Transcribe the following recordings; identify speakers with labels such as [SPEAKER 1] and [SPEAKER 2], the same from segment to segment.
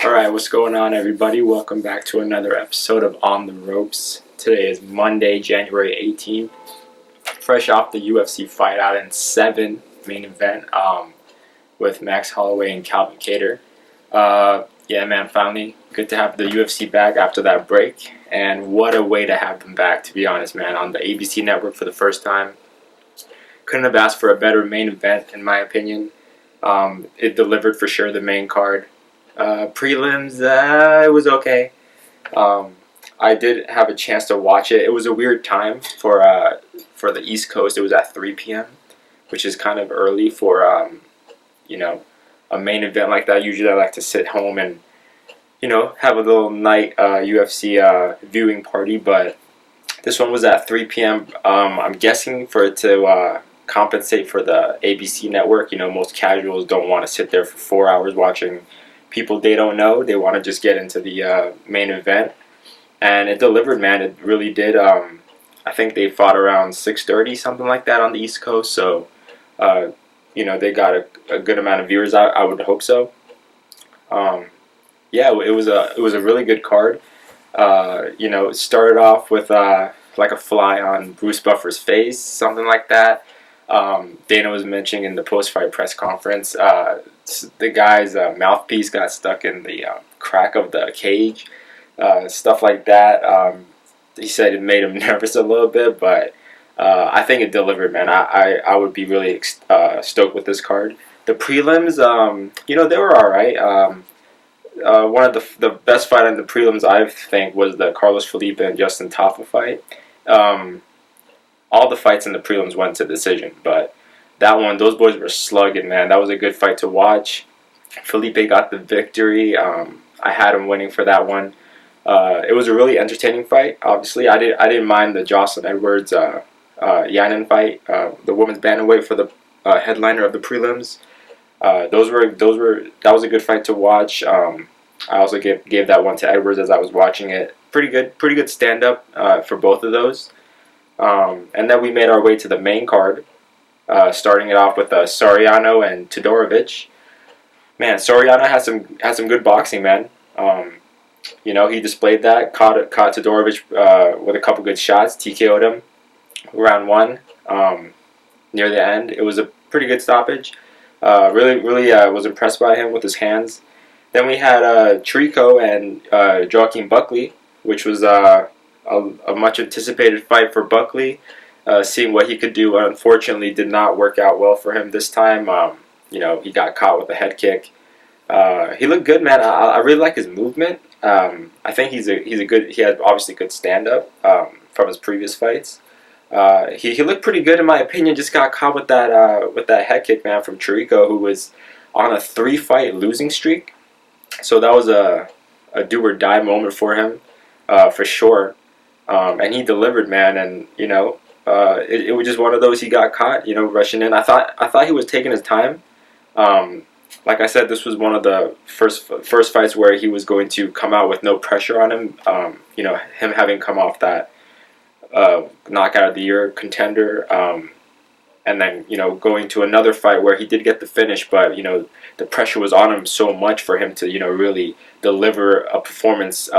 [SPEAKER 1] Alright, what's going on, everybody? Welcome back to another episode of On the Ropes. Today is Monday, January 18th. Fresh off the UFC Fight Island 7 main event with Max Holloway and Calvin Kattar. Yeah, man, finally good to have the UFC back after that break. And what a way to have them back, to be honest, man, on the ABC network for the first time. Couldn't have asked for a better main event, in my opinion. It delivered for sure, the main card. Prelims, it was okay. I did have a chance to watch it. It was a weird time for the East Coast. It was at 3 p.m., which is kind of early for a main event like that. Usually, I like to sit home and have a little night UFC viewing party, but this one was at 3 p.m. I'm guessing for it to compensate for the ABC network. Most casuals don't want to sit there for 4 hours watching people they don't know. They want to just get into the main event, and it delivered, man. It really did. I think they fought around 6:30, something like that, on the East Coast. So, they got a good amount of viewers. I would hope so. Yeah, it was a really good card. It started off with like a fly on Bruce Buffer's face, something like that. Dana was mentioning in the post-fight press conference, the guy's mouthpiece got stuck in the crack of the cage, stuff like that. He said it made him nervous a little bit, but I think it delivered, man. I would be really stoked with this card. The prelims, they were all right. One of the best fight in the prelims, I think, was the Carlos Felipe and Justin Tafa fight. All the fights in the prelims went to decision, but that one, those boys were slugging, man. That was a good fight to watch. Felipe got the victory. I had him winning for that one. It was a really entertaining fight. Obviously, I didn't mind the Jocelyn Edwards Yanin fight, the women's bantamweight for the headliner of the prelims. That was a good fight to watch. I also gave that one to Edwards as I was watching it. Pretty good stand up for both of those. And then we made our way to the main card, starting it off with Soriano and Todorovic. Man, Soriano has some good boxing, man. He displayed that, caught Todorovic with a couple good shots, TKO'd him round one. Near the end, it was a pretty good stoppage. Really was impressed by him with his hands. Then we had Trico and Joaquin Buckley, which was a much anticipated fight for Buckley. Seeing what he could do, unfortunately, did not work out well for him this time. He got caught with a head kick. He looked good, man. I really like his movement. I think he has obviously good stand up from his previous fights. He looked pretty good in my opinion. Just got caught with that head kick, man, from Chirico, who was on a 3-fight losing streak. So that was a do or die moment for him, for sure. And he delivered, man. And it was just one of those, he got caught, rushing in. I thought he was taking his time. Like I said, this was one of the first fights where he was going to come out with no pressure on him. Him having come off that knockout of the year contender, and then going to another fight where he did get the finish, but the pressure was on him so much for him to really deliver a performance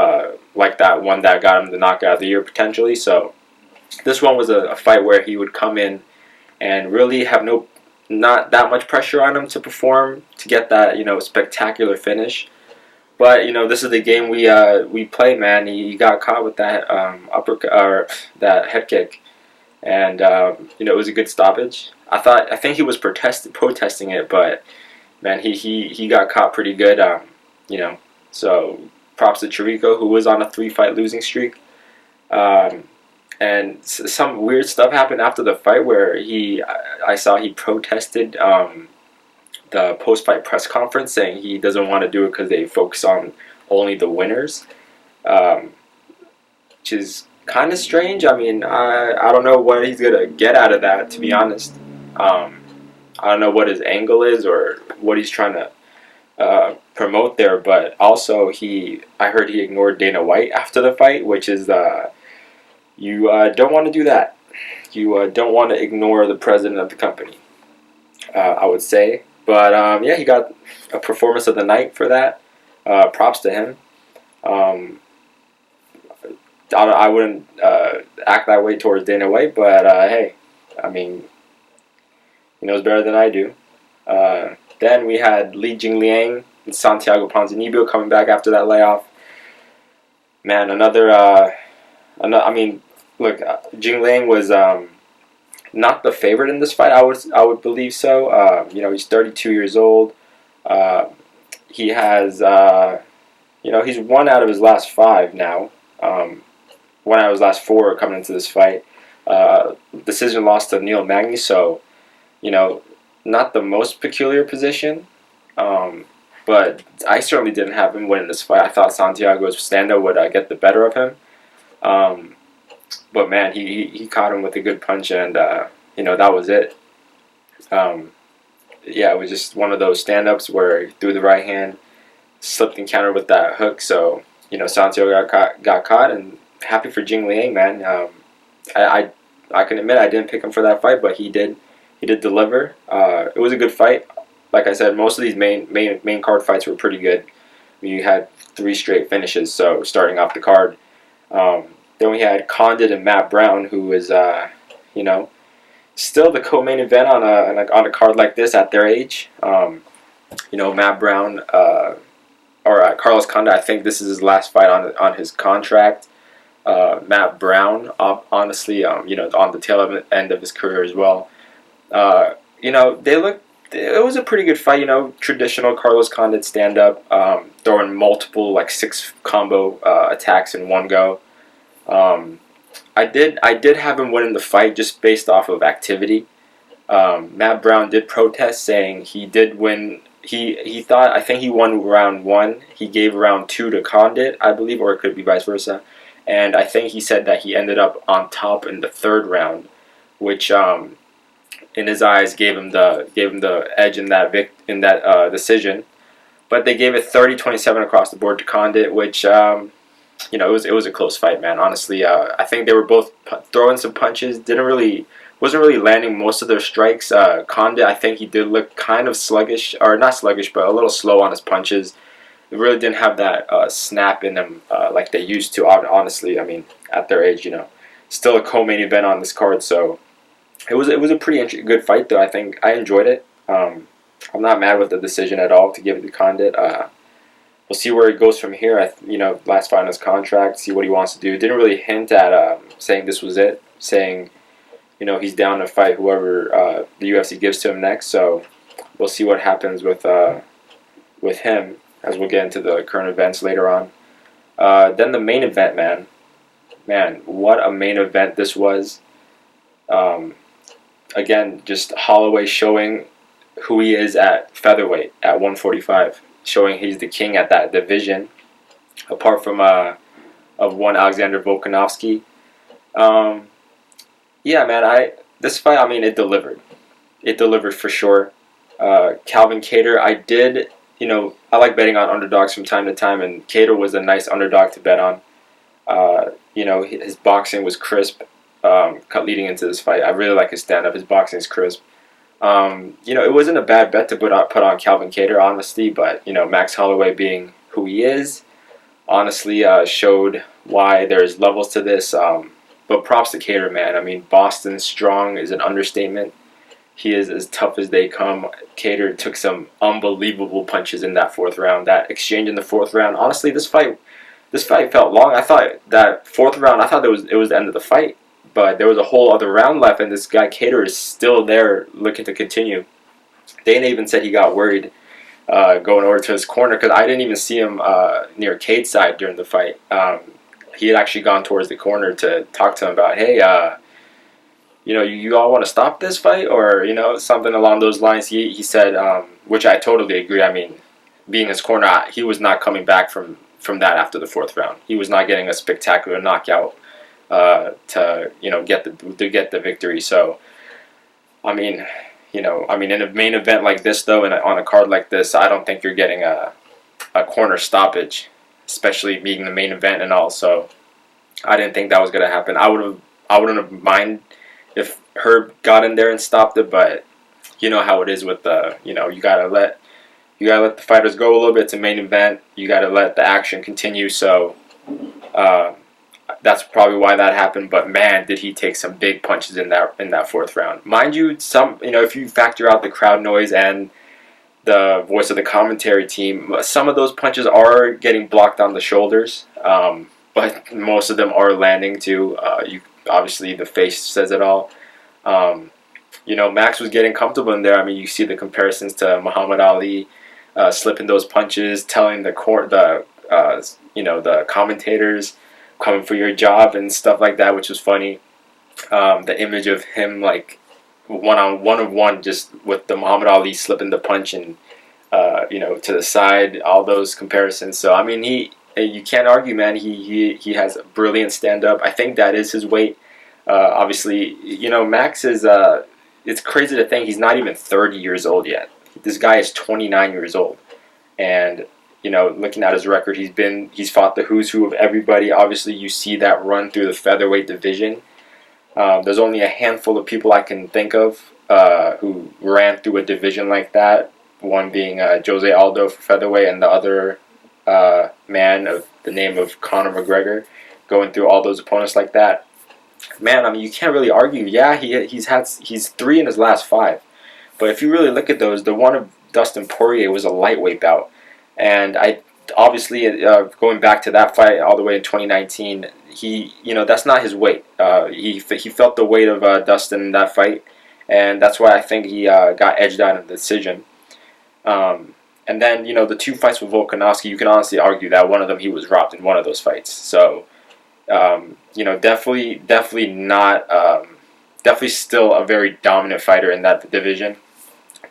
[SPEAKER 1] like that one that got him the knockout of the year potentially. So this one was a fight where he would come in and really have not that much pressure on him to perform to get that spectacular finish. But this is the game we play, man. He got caught with that uppercut or that head kick, and it was a good stoppage. I think he was protesting it, but man, he got caught pretty good. So props to Chirico, who was on a 3-fight losing streak. And some weird stuff happened after the fight where I saw he protested the post-fight press conference, saying he doesn't want to do it because they focus on only the winners, which is kind of strange. I mean, I don't know what he's going to get out of that, to be honest. I don't know what his angle is or what he's trying to promote there, but also I heard he ignored Dana White after the fight, which is you don't want to do that. You don't want to ignore the president of the company, I would say. But yeah, he got a performance of the night for that. Props to him. Um, I wouldn't act that way towards Dana White, but hey, I mean, he knows better than I do. Then we had Li Jingliang and Santiago Ponzinibbio coming back after that layoff. Man, another. I mean, look, Jingliang was not the favorite in this fight. I would believe so. He's 32 years old. Uh, he has he's won out of his last five now. One out of his last four coming into this fight. Decision loss to Neil Magny, so you know, not the most peculiar position. But I certainly didn't have him winning this fight. I thought Santiago's stand-up would get the better of him. But man, he caught him with a good punch, and that was it. Yeah, it was just one of those stand-ups where he threw the right hand, slipped and countered with that hook. So Santiago got caught, and happy for Jing Liang, man. I can admit I didn't pick him for that fight, but he did deliver. It was a good fight. Like I said, most of these main card fights were pretty good. You had 3 straight finishes, so starting off the card. Then we had Condit and Matt Brown, who is still the co-main event on a card like this at their age. Matt Brown or Carlos Condit. I think this is his last fight on his contract. Matt Brown, honestly, on the tail end of his career as well. It was a pretty good fight. Traditional Carlos Condit stand up, throwing multiple 6 combo attacks in one go. I did have him winning the fight just based off of activity. Matt Brown did protest, saying he did win. I think he won round 1. He gave round 2 to Condit, I believe, or it could be vice versa. And I think he said that he ended up on top in the 3rd round, which in his eyes gave him the edge in that decision. But they gave it 30-27 across the board to Condit, which it was a close fight, man. Honestly, I think they were both throwing some punches. Wasn't really landing most of their strikes. Condit, I think he did look kind of sluggish, or not sluggish, but a little slow on his punches. He really didn't have that snap in them like they used to. Honestly, I mean, at their age, still a co-main event on this card, so it was a pretty good fight, though. I think I enjoyed it. I'm not mad with the decision at all to give it to Condit. We'll see where it goes from here. Last fight on his contract, see what he wants to do. Didn't really hint at saying this was it, saying he's down to fight whoever the UFC gives to him next. So we'll see what happens with him as we'll get into the current events later on. Then the main event, man, what a main event this was. Again, just Holloway showing who he is at featherweight at 145. Showing he's the king at that division, apart from of one Alexander Volkanovski. Yeah, man. This fight, I mean, it delivered. It delivered for sure. Calvin Kattar, I like betting on underdogs from time to time, and Kattar was a nice underdog to bet on. His boxing was crisp. Leading into this fight, I really like his stand-up. His boxing is crisp. It wasn't a bad bet to put on Calvin Kattar, honestly, but, Max Holloway being who he is, honestly, showed why there's levels to this. But props to Kattar, man. I mean, Boston strong is an understatement. He is as tough as they come. Kattar took some unbelievable punches in that 4th round. That exchange in the 4th round, honestly, this fight felt long. I thought that 4th round, it was the end of the fight. But there was a whole other round left, and this guy Kattar is still there looking to continue. Dana even said he got worried going over to his corner, because I didn't even see him near Cade's side during the fight. He had actually gone towards the corner to talk to him about, hey, you all want to stop this fight? Or, something along those lines. He said, which I totally agree. I mean, being his corner, he was not coming back from that after the 4th round. He was not getting a spectacular knockout to get the victory. So, I mean, in a main event like this, though, and on a card like this, I don't think you're getting a corner stoppage, especially being the main event and all. So, I didn't think that was going to happen. I wouldn't have mind if Herb got in there and stopped it, but you know how it is with you gotta let you gotta let the fighters go a little bit to main event. You gotta let the action continue. So uh, that's probably why that happened. But man, did he take some big punches in that fourth round. Mind you, if you factor out the crowd noise and the voice of the commentary team, some of those punches are getting blocked on the shoulders, but most of them are landing too. Obviously the face says it all. Um, Max was getting comfortable in there. I mean, you see the comparisons to Muhammad Ali, slipping those punches, telling the commentators, coming for your job and stuff like that, which was funny. The image of him like one, just with the Muhammad Ali slipping the punch and to the side, all those comparisons. So I mean, you can't argue, man. He has a brilliant stand up. I think that is his weight. Obviously, Max is. It's crazy to think he's not even 30 years old yet. This guy is 29 years old, and looking at his record, he's fought the who's who of everybody. Obviously, you see that run through the featherweight division. There's only a handful of people I can think of who ran through a division like that. One being Jose Aldo for featherweight, and the other man of the name of Conor McGregor, going through all those opponents like that. Man, I mean, you can't really argue. Yeah, he's 3 in his last 5, but if you really look at those, the one of Dustin Poirier was a lightweight bout, and obviously going back to that fight all the way in 2019, that's not his weight. He felt the weight of Dustin in that fight, and that's why I think he got edged out in the decision. And then the 2 fights with Volkanovski, you can honestly argue that one of them he was robbed in one of those fights. So definitely not, definitely still a very dominant fighter in that division.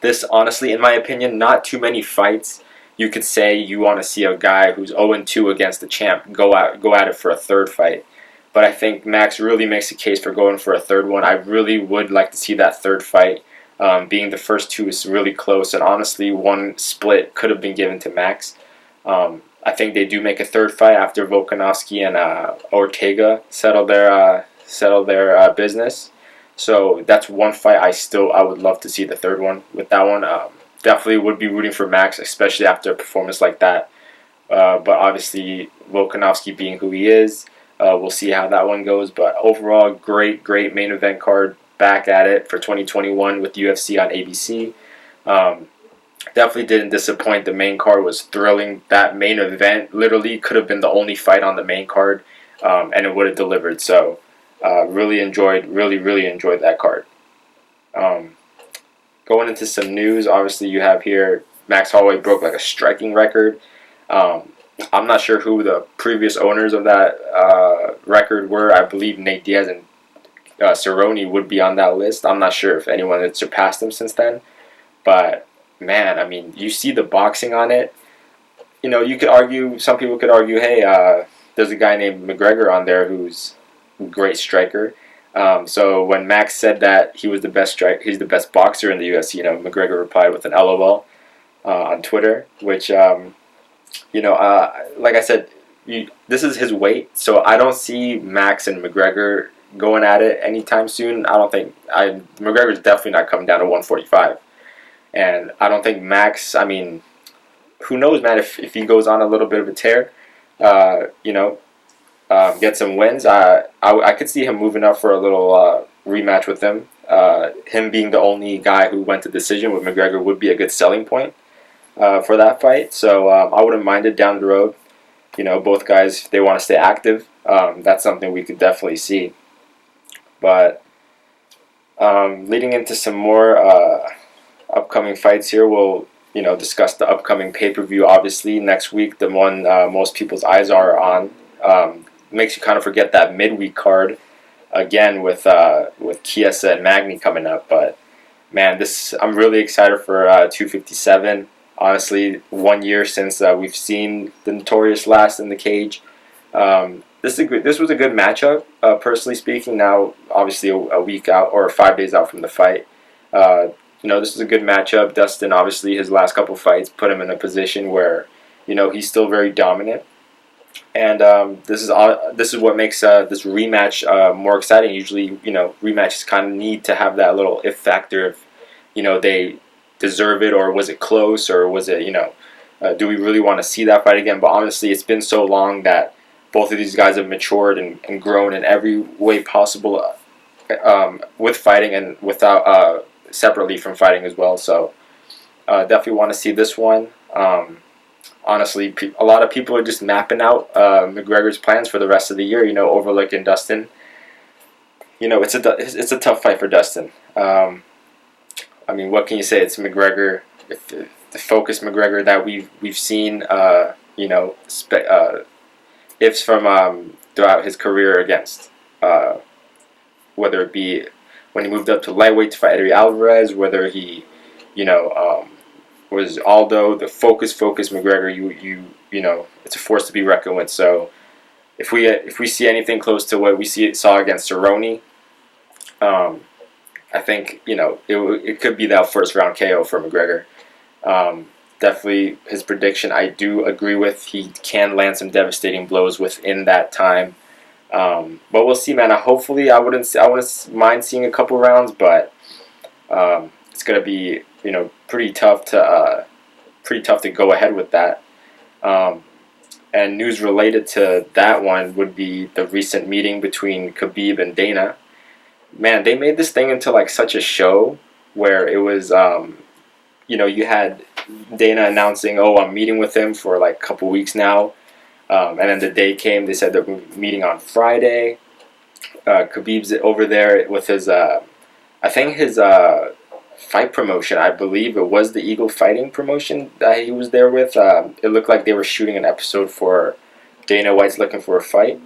[SPEAKER 1] This, honestly, in my opinion, not too many fights you could say you want to see a guy who's 0-2 against the champ go at it for a third fight. But I think Max really makes a case for going for a third one. I really would like to see that third fight. Being the first 2 is really close, and honestly, one split could have been given to Max. I think they do make a third fight after Volkanovski and Ortega settle their business. So that's one fight I would love to see the third one. With that one, definitely would be rooting for Max, especially after a performance like that. But obviously, Volkanovski being who he is, we'll see how that one goes. But overall, great main event card. Back at it for 2021 with UFC on ABC. Definitely didn't disappoint. The main card was thrilling. That main event literally could have been the only fight on the main card, and it would have delivered. So really enjoyed that card. Going into some news, obviously you have here Max Holloway broke like a striking record. I'm not sure who the previous owners of that record were. I believe Nate Diaz and Cerrone would be on that list. I'm not sure if anyone had surpassed him since then. But, man, I mean, you see the boxing on it. You could argue, some people could argue, hey, there's a guy named McGregor on there who's a great striker. So when Max said that he's the best boxer in the UFC, McGregor replied with an LOL on Twitter, which, like I said, this is his weight. So I don't see Max and McGregor going at it anytime soon. McGregor's definitely not coming down to 145, and I don't think Max. I mean, who knows, man? If he goes on a little bit of a tear, get some wins. I could see him moving up for a little rematch with him. Him being the only guy who went to decision with McGregor would be a good selling point for that fight. So I wouldn't mind it down the road. Both guys, if they want to stay active, that's something we could definitely see. But leading into some more upcoming fights here, we'll discuss the upcoming pay-per-view. Obviously, next week, the one most people's eyes are on. Makes you kind of forget that midweek card again with Chiesa and Magny coming up. But man, I'm really excited for 257. Honestly, 1 year since we've seen the Notorious last in the cage. This was a good matchup, personally speaking. Now, obviously, a week out or 5 days out from the fight. This is a good matchup. Dustin, obviously, his last couple fights put him in a position where, he's still very dominant. And this is what makes this rematch more exciting. Usually, rematches kind of need to have that little if factor. If they deserve it, or was it close, or was it, do we really want to see that fight again? But honestly, it's been so long that both of these guys have matured and grown in every way possible, with fighting and without separately from fighting as well. So definitely want to see this one. Honestly, a lot of people are just mapping out McGregor's plans for the rest of the year. Overlooking Dustin. It's a tough fight for Dustin. I mean, what can you say? It's McGregor, the focused McGregor that we've seen. Ifs from throughout his career against, whether it be when he moved up to lightweight to fight Eddie Alvarez, whether he, was Aldo, the focus McGregor. It's a force to be reckoned with. So if we see anything close to what we saw against Cerrone, I think it could be that first round KO for McGregor. Definitely his prediction, I do agree with. He can land some devastating blows within that time. But we'll see, man. Hopefully, I wouldn't mind seeing a couple rounds, but it's gonna be pretty tough to go ahead with that. And news related to that one would be the recent meeting between Khabib and Dana. Man, they made this thing into like such a show where it was, you had Dana announcing, "Oh, I'm meeting with him for like a couple weeks now," and then the day came. They said they're meeting on Friday. Khabib's over there with his, I think his fight promotion. I believe it was the Eagle Fighting promotion that he was there with. It looked like they were shooting an episode for Dana White's Looking for a Fight.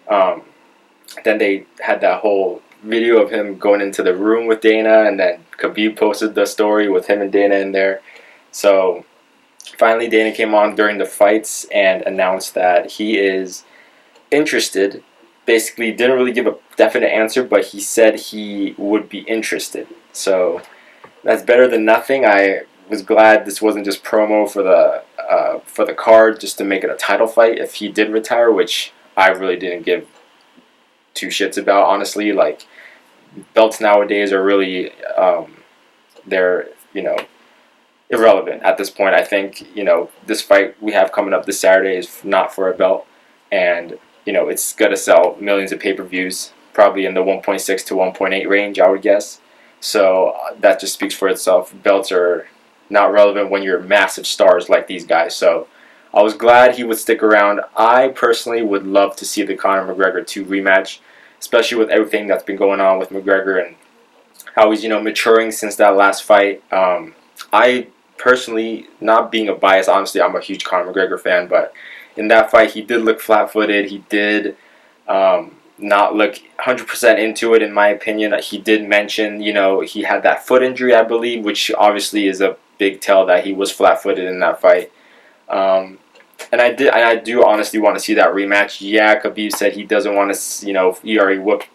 [SPEAKER 1] Then they had that whole video of him going into the room with Dana, and then Khabib posted the story with him and Dana in there. So finally Dana came on during the fights and announced that he is interested. Basically didn't really give a definite answer, but he said he would be interested. So that's better than nothing. I was glad this wasn't just promo for the card just to make it a title fight if he did retire, which I really didn't give two shits about, honestly. Like, belts nowadays are really they're irrelevant at this point. I think this fight we have coming up this Saturday is not for a belt, and it's gonna sell millions of pay-per-views, probably in the 1.6 to 1.8 range, I would guess. So that just speaks for itself. Belts are not relevant when you're massive stars like these guys. So I was glad he would stick around. I personally would love to see the Conor McGregor 2 rematch, especially with everything that's been going on with McGregor and how he's maturing since that last fight. I personally, not being a bias, honestly, I'm a huge Conor McGregor fan, but in that fight he did look flat-footed. He did not look 100% into it, in my opinion. He did mention, he had that foot injury, I believe, which obviously is a big tell that he was flat-footed in that fight. And I do honestly want to see that rematch. Yeah, Khabib said he doesn't want to, he already whooped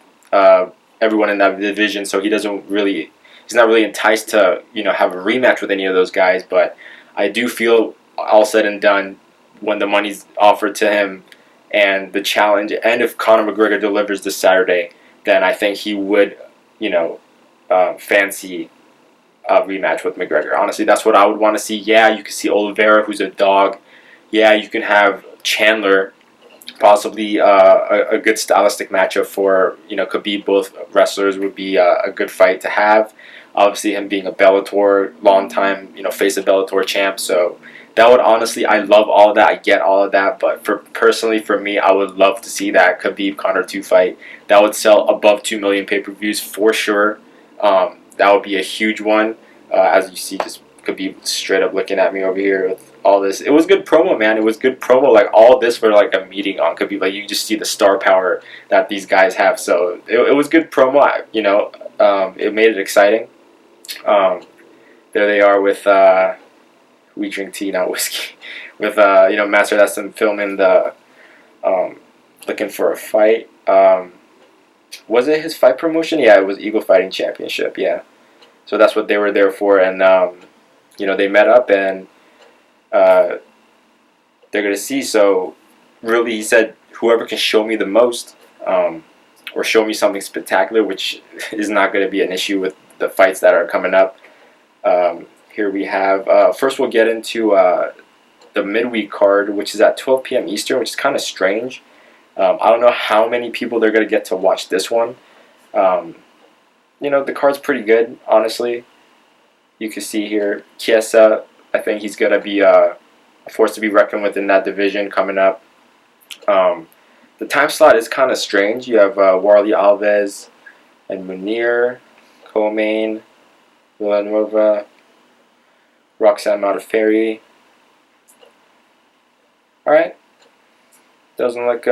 [SPEAKER 1] everyone in that division, so he's not really enticed to, have a rematch with any of those guys. But I do feel, all said and done, when the money's offered to him and the challenge, and if Conor McGregor delivers this Saturday, then I think he would, fancy a rematch with McGregor. Honestly, that's what I would want to see. Yeah, you can see Oliveira, who's a dog. Yeah, you can have Chandler, possibly a good stylistic matchup for Khabib. Both wrestlers would be a good fight to have. Obviously, him being a Bellator, long time face of Bellator champ. So that would honestly, I love all of that. I get all of that, but personally for me, I would love to see that Khabib Conor 2 fight. That would sell above 2 million pay-per-views for sure. That would be a huge one. As you see, just Khabib straight up looking at me over here with all this. It was good promo, man. It was good promo. Like, all this for like a meeting on Khabib. Like, you just see the star power that these guys have. So it was good promo. It made it exciting. There they are with we drink tea, not whiskey. With Master That's filming the Looking for a Fight. Was it his fight promotion? Yeah, it was Eagle Fighting Championship. Yeah, so that's what they were there for, and they met up and they're gonna see. So really, he said, whoever can show me the most, or show me something spectacular, which is not going to be an issue with the fights that are coming up. here we have, first we'll get into the midweek card, which is at 12 p.m. Eastern, which is kind of strange. I don't know how many people they're going to get to watch this one. The card's pretty good, honestly. You can see here, Chiesa, I think he's going to be a force to be reckoned with in that division coming up. The time slot is kind of strange. You have Warlley Alves and Munir, co-main, Villanueva, Roxanne Modafferi. Alright. Doesn't look...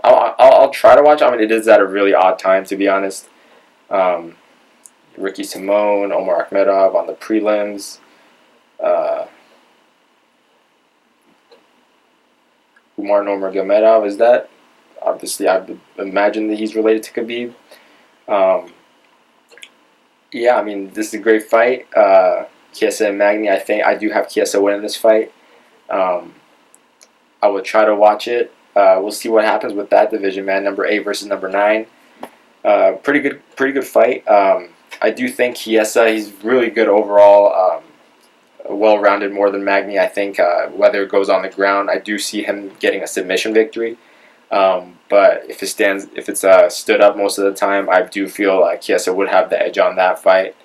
[SPEAKER 1] I'll try to watch. I mean, it is at a really odd time, to be honest. Ricky Simone, Omar Akhmedov on the prelims. Umar Nurmagomedov, is that? Obviously, I would imagine that he's related to Khabib. Yeah, I mean, this is a great fight. Chiesa and Magny, I do have Chiesa winning this fight. I will try to watch it. We'll see what happens with that division, man. Number 8 versus number 9. Pretty good fight. I do think Chiesa, he's really good overall. Well-rounded more than Magny. I think whether it goes on the ground, I do see him getting a submission victory. But if it's stood up most of the time, I do feel like Chiesa would have the edge on that fight.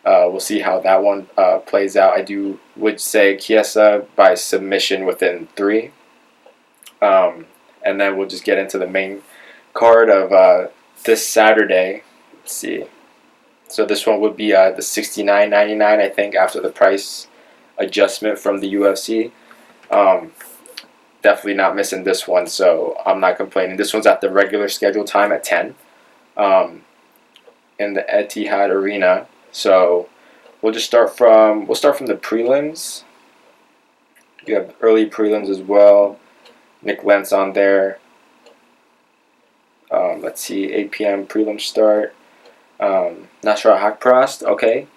[SPEAKER 1] We'll see how that one plays out. Would say Chiesa by submission within 3. And then we'll just get into the main card of this Saturday. Let's see. So this one would be the $69.99, I think, after the price adjustment from the UFC. Definitely not missing this one, so I'm not complaining. This one's at the regular scheduled time at 10 in the Etihad Arena. So we'll start from the prelims. You have early prelims as well. Nick Lentz on there. Let's see, 8 p.m. prelim start. Nasrat Haqparast, okay,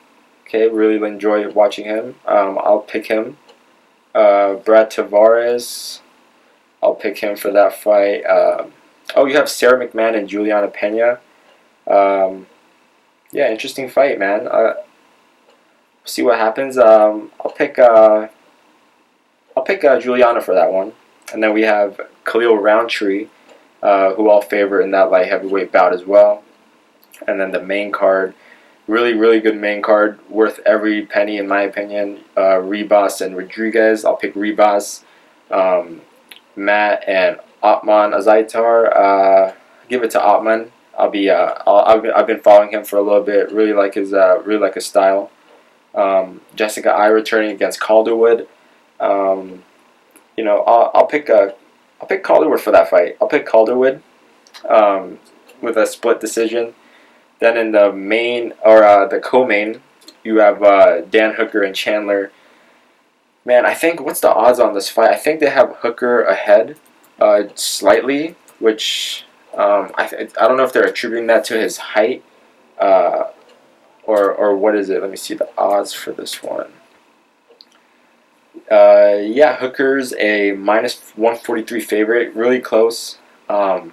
[SPEAKER 1] really enjoy watching him. I'll pick him. Brad Tavares, I'll pick him for that fight. You have Sarah McMahon and Juliana Pena. Yeah, interesting fight, man. See what happens. I'll pick Juliana for that one. And then we have Khalil Roundtree, who I'll favor in that light heavyweight bout as well. And then the main card, really good main card, worth every penny in my opinion. Ribas and Rodriguez, I'll pick Ribas. Matt and Ottman Azaitar, give it to Ottman. I've been following him for a little bit. Really like his style. Jessica Eye returning against Calderwood. I'll pick Calderwood for that fight. I'll pick Calderwood with a split decision. Then in the main, or the co-main, you have Dan Hooker and Chandler. Man, I think, what's the odds on this fight? I think they have Hooker ahead slightly, which I don't know if they're attributing that to his height or what is it. Let me see the odds for this one. Yeah, Hooker's a minus 143 favorite, really close. Let's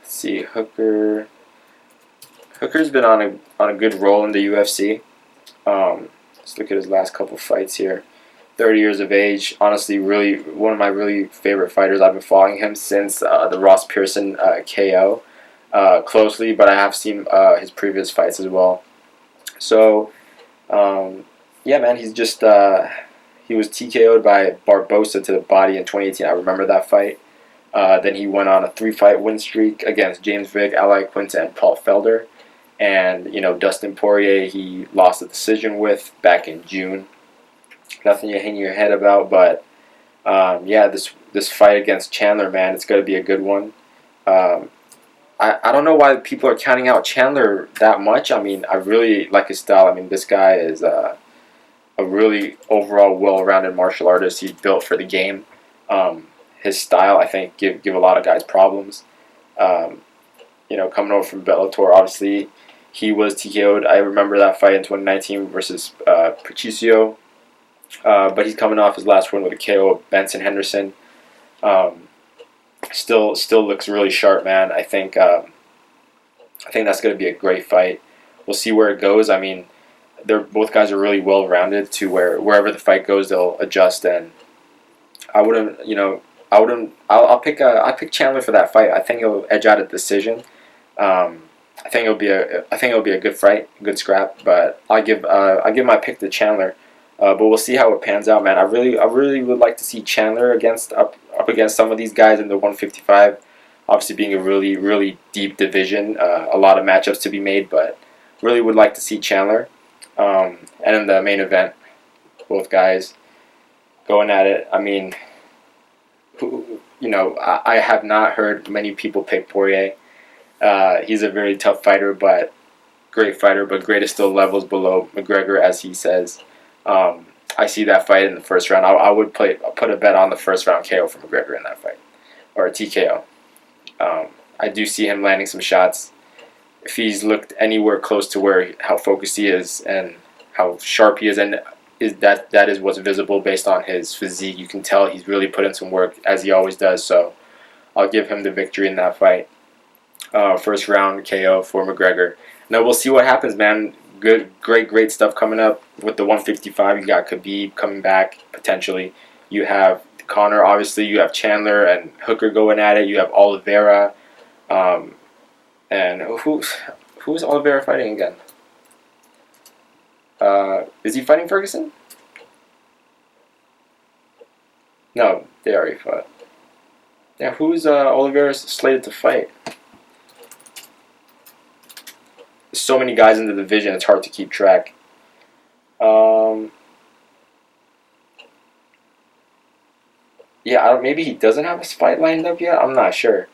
[SPEAKER 1] see, Hooker's been on a good roll in the UFC. Let's look at his last couple fights here. 30 years of age, honestly, really one of my really favorite fighters. I've been following him since the Ross Pearson KO closely, but I have seen his previous fights as well. So, yeah, man, he's just he was TKO'd by Barbosa to the body in 2018. I remember that fight. Then he went on a 3-fight win streak against James Vick, Ally Quinta, and Paul Felder. And, Dustin Poirier, he lost a decision with back in June. Nothing to hang your head about, but, yeah, this fight against Chandler, man, it's going to be a good one. I don't know why people are counting out Chandler that much. I mean, I really like his style. I mean, this guy is a really overall well-rounded martial artist. He's built for the game. His style, I think, give a lot of guys problems. Coming over from Bellator, obviously, he was TKO'd. I remember that fight in 2019 versus Patricio. But he's coming off his last win with a KO of Benson Henderson. Still looks really sharp, man. I think that's going to be a great fight. we'll see where it goes. I mean, both guys are really well rounded to where wherever the fight goes, they'll adjust. And I wouldn't, I'll pick Chandler for that fight. I think he'll edge out a decision. I think it'll be a good fight, good scrap. But I give my pick to Chandler. But we'll see how it pans out, man. I really would like to see Chandler up against some of these guys in the 155. Obviously, being a really deep division, a lot of matchups to be made, but really would like to see Chandler. And in the main event, both guys going at it. I mean, I have not heard many people pick Poirier. He's a very tough fighter, but great is still levels below McGregor, as he says. I see that fight in the first round. I would put a bet on the first round KO for McGregor in that fight, or a TKO. I do see him landing some shots. If he's looked anywhere close to how focused he is and how sharp he is, and that is what's visible based on his physique. You can tell he's really put in some work, as he always does. So I'll give him the victory in that fight. First round KO for McGregor. Now we'll see what happens, man. Great stuff coming up with the 155. You got Khabib coming back potentially. You have Conor, obviously. You have Chandler and Hooker going at it. You have Oliveira, and who's Oliveira fighting again? Is he fighting Ferguson? No, they already fought. Yeah, who's Oliveira slated to fight? There's so many guys in the division, it's hard to keep track. Yeah, maybe he doesn't have a fight lined up yet. I'm not sure.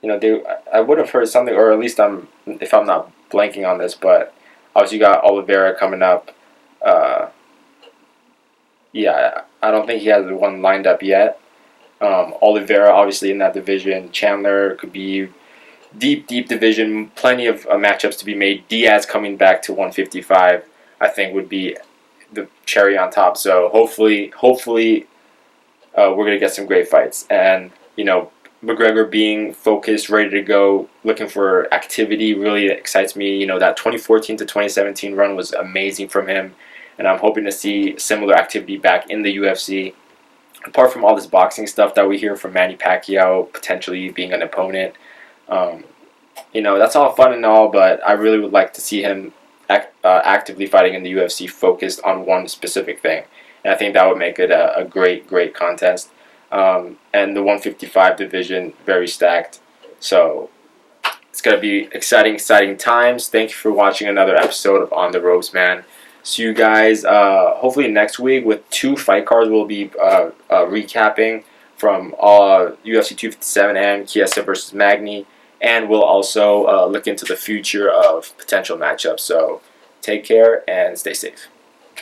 [SPEAKER 1] I would have heard something, or at least if I'm not blanking on this, but obviously you got Oliveira coming up. Yeah, I don't think he has one lined up yet. Oliveira obviously in that division. Chandler could be deep division. Plenty of matchups to be made. Diaz coming back to 155, I think, would be the cherry on top. So hopefully, we're gonna get some great fights. And McGregor being focused, ready to go, looking for activity really excites me. That 2014 to 2017 run was amazing from him, and I'm hoping to see similar activity back in the UFC. Apart from all this boxing stuff that we hear from Manny Pacquiao potentially being an opponent, that's all fun and all, but I really would like to see him actively fighting in the UFC, focused on one specific thing. And I think that would make it a great contest. And the 155 division, very stacked. So it's going to be exciting times. Thank you for watching another episode of On the Ropes, man. See you guys hopefully next week with 2 fight cards. We'll be recapping from UFC 257 and Chiesa versus Magny. And we'll also look into the future of potential matchups. So take care and stay safe.